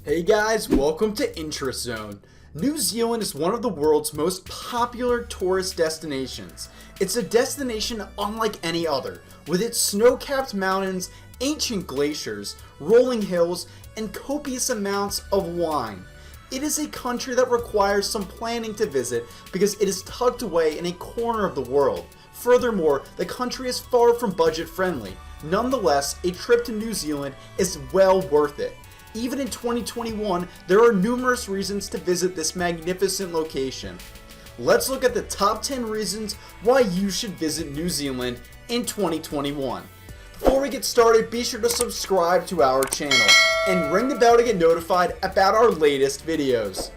Hey guys, welcome to Interest Zone. New Zealand is one of the world's most popular tourist destinations. It's a destination unlike any other, with its snow-capped mountains, ancient glaciers, rolling hills, and copious amounts of wine. It is a country that requires some planning to visit because it is tucked away in a corner of the world. Furthermore, the country is far from budget friendly. Nonetheless, a trip to New Zealand is well worth it. Even in 2021, there are numerous reasons to visit this magnificent location. Let's look at the top 10 reasons why you should visit New Zealand in 2021. Before we get started, be sure to subscribe to our channel and ring the bell to get notified about our latest videos.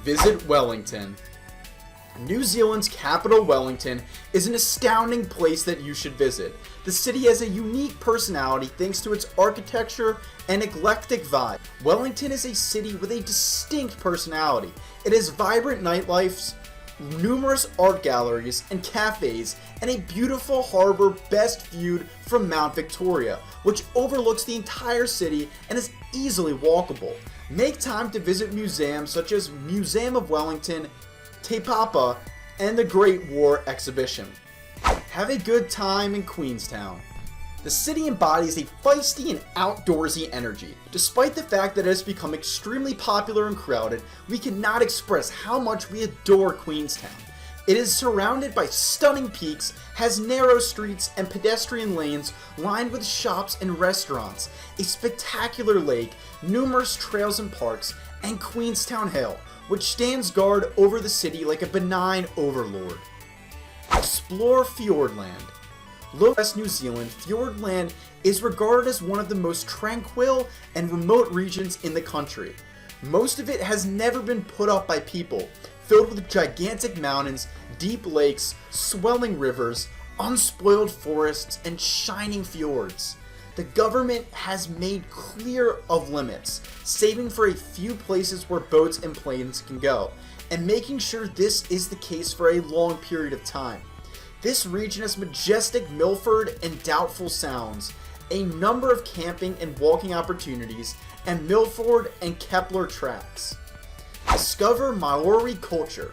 Visit Wellington. New Zealand's capital, Wellington, is an astounding place that you should visit. The city has a unique personality thanks to its architecture and eclectic vibe. Wellington is a city with a distinct personality. It has vibrant nightlifes, numerous art galleries and cafes, and a beautiful harbor best viewed from Mount Victoria, which overlooks the entire city and is easily walkable. Make time to visit museums such as Museum of Wellington, Te Papa, and the Great War Exhibition. Have a good time in Queenstown. The city embodies a feisty and outdoorsy energy. Despite the fact that it has become extremely popular and crowded, we cannot express how much we adore Queenstown. It is surrounded by stunning peaks, has narrow streets and pedestrian lanes lined with shops and restaurants, a spectacular lake, numerous trails and parks, and Queenstown Hill, which stands guard over the city like a benign overlord. Explore Fjordland. Located in New Zealand, Fjordland is regarded as one of the most tranquil and remote regions in the country. Most of it has never been put up by people, filled with gigantic mountains, deep lakes, swelling rivers, unspoiled forests, and shining fjords. The government has made clear of limits, saving for a few places where boats and planes can go, and making sure this is the case for a long period of time. This region has majestic Milford and Doubtful Sounds, a number of camping and walking opportunities, and Milford and Kepler tracks. Discover Maori culture.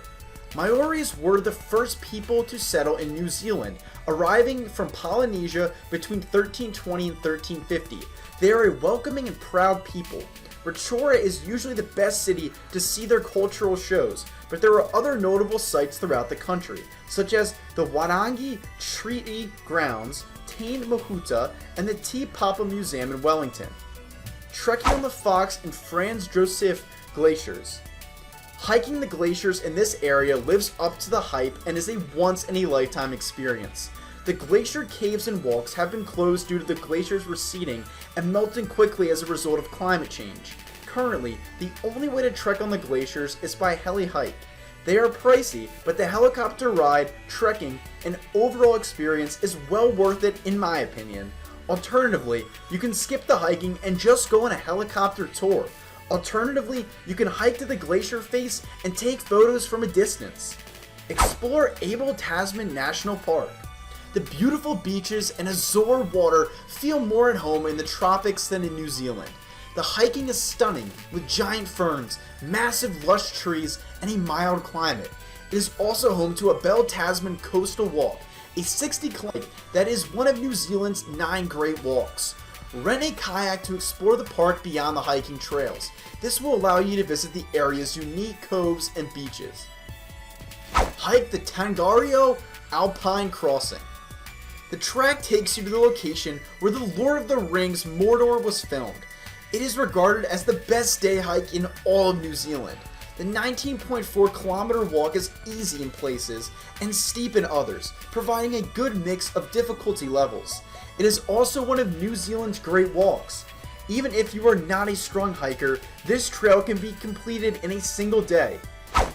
Maoris were the first people to settle in New Zealand, arriving from Polynesia between 1320 and 1350. They are a welcoming and proud people. Rotorua is usually the best city to see their cultural shows, but there are other notable sites throughout the country, such as the Wairangi Treaty Grounds, Taine Mahuta, and the Te Papa Museum in Wellington. Trekking on the Fox and Franz Josef glaciers. Hiking the glaciers in this area lives up to the hype and is a once-in-a-lifetime experience. The glacier caves and walks have been closed due to the glaciers receding and melting quickly as a result of climate change. Currently, the only way to trek on the glaciers is by heli hike. They are pricey, but the helicopter ride, trekking, and overall experience is well worth it in my opinion. Alternatively, you can skip the hiking and just go on a helicopter tour. Alternatively, you can hike to the glacier face and take photos from a distance. Explore Abel Tasman National Park. The beautiful beaches and azure water feel more at home in the tropics than in New Zealand. The hiking is stunning, with giant ferns, massive lush trees, and a mild climate. It is also home to Abel Tasman Coastal Walk, a 60-km that is one of New Zealand's 9 great walks. Rent a kayak to explore the park beyond the hiking trails. This will allow you to visit the area's unique coves and beaches. Hike the Tangario Alpine Crossing. The track takes you to the location where the Lord of the Rings Mordor was filmed. It is regarded as the best day hike in all of New Zealand. The 19.4 kilometer walk is easy in places and steep in others, providing a good mix of difficulty levels. It is also one of New Zealand's great walks. Even if you are not a strong hiker, this trail can be completed in a single day.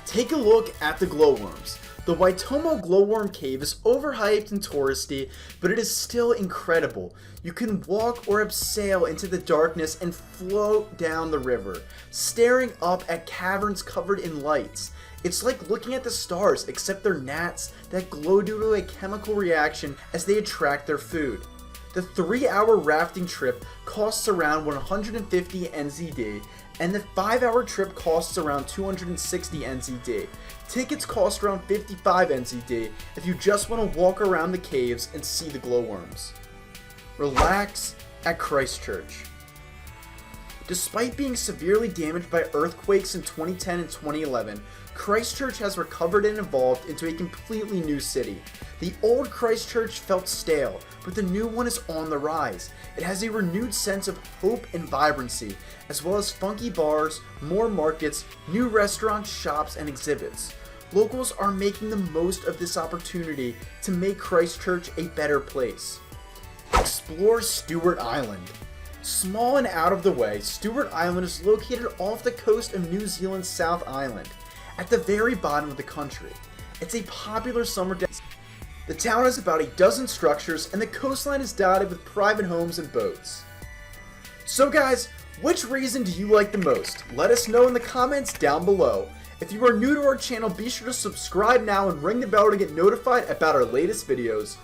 Take a look at the glowworms. The Waitomo Glowworm cave is overhyped and touristy, but it is still incredible. You can walk or abseil into the darkness and float down the river, staring up at caverns covered in lights. It's like looking at the stars, except they're gnats that glow due to a chemical reaction as they attract their food. The 3-hour rafting trip costs around 150 NZD, and the 5-hour trip costs around 260 NZD. Tickets cost around 55 NZD if you just want to walk around the caves and see the glowworms. Relax at Christchurch. Despite being severely damaged by earthquakes in 2010 and 2011, Christchurch has recovered and evolved into a completely new city. The old Christchurch felt stale, but the new one is on the rise. It has a renewed sense of hope and vibrancy, as well as funky bars, more markets, new restaurants, shops, and exhibits. Locals are making the most of this opportunity to make Christchurch a better place. Explore Stewart Island. Small and out of the way, Stewart Island is located off the coast of New Zealand's South Island, at the very bottom of the country. It's a popular summer destination. The town has about a dozen structures, and the coastline is dotted with private homes and boats. So guys, which reason do you like the most? Let us know in the comments down below. If you are new to our channel, be sure to subscribe now and ring the bell to get notified about our latest videos.